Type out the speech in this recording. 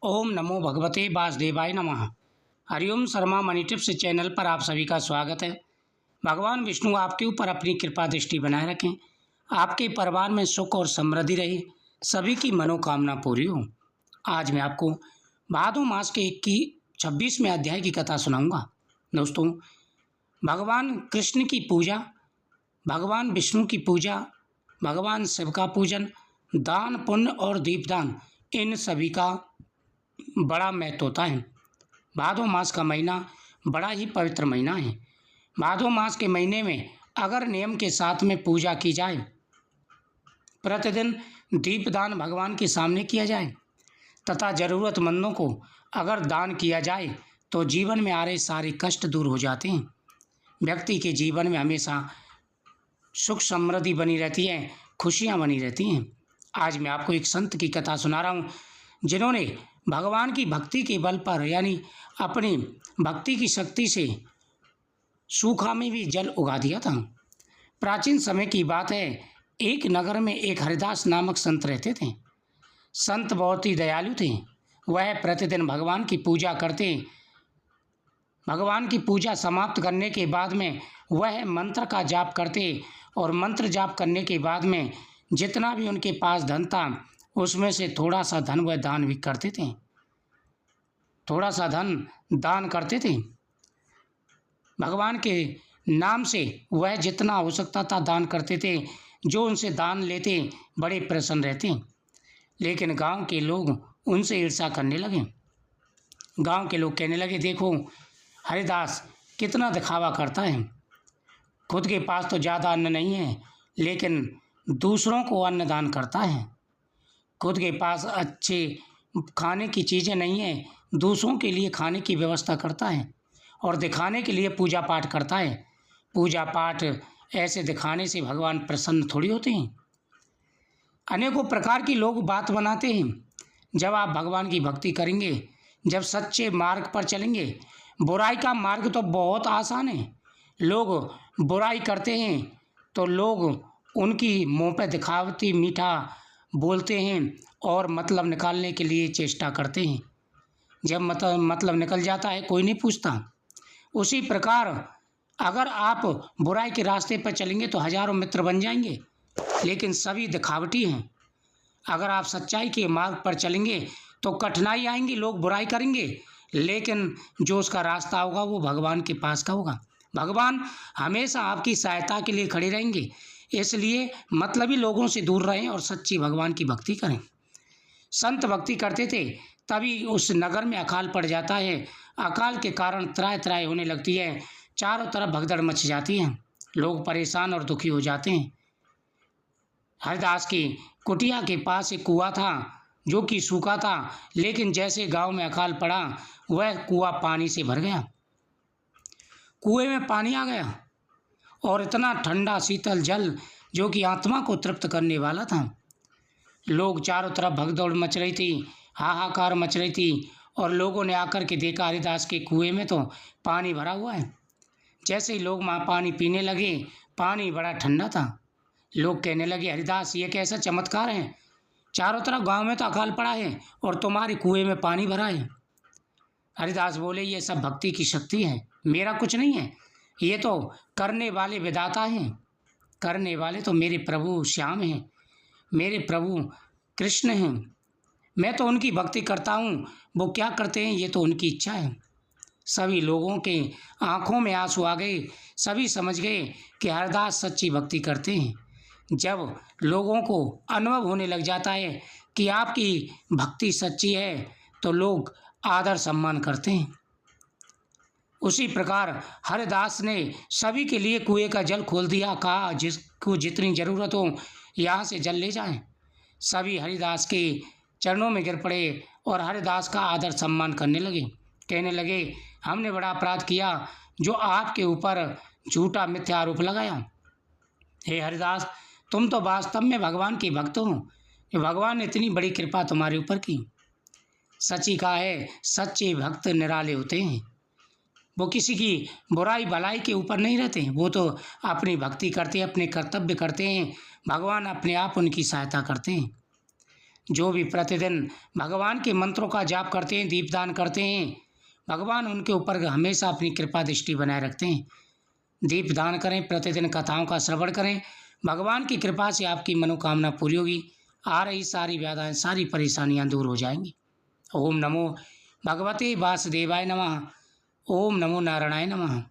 ओम नमो भगवते वासुदेवाय नमः। Hariom Sharma money tips channel पर आप सभी का स्वागत है। भगवान विष्णु आपके ऊपर अपनी कृपा दृष्टि बनाए रखें, आपके परिवार में सुख और समृद्धि रहे, सभी की मनोकामना पूरी हो। आज मैं आपको भादो मास के 26वें अध्याय की कथा सुनाऊंगा। दोस्तों, भगवान कृष्ण की पूजा, भगवान विष्णु की पूजा, भगवान शिव का पूजन, दान पुण्य और दीपदान, इन सभी का बड़ा महत्व होता है। भादो मास का महीना बड़ा ही पवित्र महीना है। भादो मास के महीने में अगर नियम के साथ में पूजा की जाए, प्रतिदिन दीपदान भगवान के सामने किया जाए तथा ज़रूरतमंदों को अगर दान किया जाए तो जीवन में आ रहे सारे कष्ट दूर हो जाते हैं। व्यक्ति के जीवन में हमेशा सुख समृद्धि बनी रहती है, खुशियाँ बनी रहती हैं। आज मैं आपको एक संत की कथा सुना रहा हूँ, जिन्होंने भगवान की भक्ति के बल पर यानी अपनी भक्ति की शक्ति से सूखा में भी जल उगा दिया था। प्राचीन समय की बात है, एक नगर में एक हरिदास नामक संत रहते थे। संत बहुत ही दयालु थे। वह प्रतिदिन भगवान की पूजा करते। भगवान की पूजा समाप्त करने के बाद में वह मंत्र का जाप करते और मंत्र जाप करने के बाद में जितना भी उनके पास धन था उसमें से थोड़ा सा धन वह दान भी करते थे, थोड़ा सा धन दान करते थे। भगवान के नाम से वह जितना हो सकता था दान करते थे। जो उनसे दान लेते बड़े प्रसन्न रहते। लेकिन गांव के लोग उनसे ईर्ष्या करने लगे। गांव के लोग कहने लगे, देखो हरिदास कितना दिखावा करता है, खुद के पास तो ज़्यादा अन्न नहीं है लेकिन दूसरों को अन्न दान करता है। खुद के पास अच्छे खाने की चीज़ें नहीं है, दूसरों के लिए खाने की व्यवस्था करता है और दिखाने के लिए पूजा पाठ करता है। पूजा पाठ ऐसे दिखाने से भगवान प्रसन्न थोड़ी होते हैं। अनेकों प्रकार की लोग बात बनाते हैं। जब आप भगवान की भक्ति करेंगे, जब सच्चे मार्ग पर चलेंगे, बुराई का मार्ग तो बहुत आसान है। लोग बुराई करते हैं तो लोग उनकी मुँह पे दिखावटी मीठा बोलते हैं और मतलब निकालने के लिए चेष्टा करते हैं। जब मतलब निकल जाता है कोई नहीं पूछता। उसी प्रकार अगर आप बुराई के रास्ते पर चलेंगे तो हजारों मित्र बन जाएंगे, लेकिन सभी दिखावटी हैं। अगर आप सच्चाई के मार्ग पर चलेंगे तो कठिनाई आएंगी, लोग बुराई करेंगे, लेकिन जो उसका रास्ता होगा वो भगवान के पास का होगा। भगवान हमेशा आपकी सहायता के लिए खड़े रहेंगे। इसलिए मतलबी लोगों से दूर रहें और सच्ची भगवान की भक्ति करें। संत भक्ति करते थे, तभी उस नगर में अकाल पड़ जाता है। अकाल के कारण त्राय त्राय होने लगती है, चारों तरफ भगदड़ मच जाती है, लोग परेशान और दुखी हो जाते हैं। हरिदास की कुटिया के पास एक कुआं था जो कि सूखा था, लेकिन जैसे गांव में अकाल पड़ा वह कुआं पानी से भर गया। कुएं में पानी आ गया और इतना ठंडा शीतल जल जो कि आत्मा को तृप्त करने वाला था। लोग चारों तरफ भगदौड़ मच रही थी, हाहाकार मच रही थी और लोगों ने आकर के देखा हरिदास के कुएं में तो पानी भरा हुआ है। जैसे ही लोग वहाँ पानी पीने लगे, पानी बड़ा ठंडा था। लोग कहने लगे, हरिदास ये कैसा चमत्कार है, चारों तरफ गांव में तो अकाल पड़ा है और तुम्हारे कुएं में पानी भरा है। हरिदास बोले, ये सब भक्ति की शक्ति है, मेरा कुछ नहीं है, ये तो करने वाले विधाता हैं। करने वाले तो मेरे प्रभु श्याम हैं, मेरे प्रभु कृष्ण हैं। मैं तो उनकी भक्ति करता हूँ, वो क्या करते हैं ये तो उनकी इच्छा है। सभी लोगों के आंखों में आंसू आ गए। सभी समझ गए कि हरिदास सच्ची भक्ति करते हैं। जब लोगों को अनुभव होने लग जाता है कि आपकी भक्ति सच्ची है तो लोग आदर सम्मान करते हैं। उसी प्रकार हरिदास ने सभी के लिए कुएं का जल खोल दिया। कहा, जिसको जितनी ज़रूरत हो यहाँ से जल ले जाएं। सभी हरिदास के चरणों में गिर पड़े और हरिदास का आदर सम्मान करने लगे। कहने लगे, हमने बड़ा अपराध किया जो आपके ऊपर झूठा मिथ्या आरोप लगाया। हे हरिदास, तुम तो वास्तव में भगवान के भक्त हो, भगवान ने इतनी बड़ी कृपा तुम्हारे ऊपर की। सच्ची कहा है, सच्चे भक्त निराले होते हैं। वो किसी की बुराई भलाई के ऊपर नहीं रहते, वो तो अपनी भक्ति करते हैं, अपने कर्तव्य करते हैं। भगवान अपने आप उनकी सहायता करते हैं। जो भी प्रतिदिन भगवान के मंत्रों का जाप करते हैं, दीपदान करते हैं, भगवान उनके ऊपर हमेशा अपनी कृपा दृष्टि बनाए रखते हैं। दीपदान करें, प्रतिदिन कथाओं का श्रवण करें, भगवान की कृपा से आपकी मनोकामना पूरी होगी। आ रही सारी व्याधाएं, सारी परेशानियां दूर हो जाएंगी। ओम नमो भगवते वासुदेवाय नमः। ओम नमो नारायणाय नमः।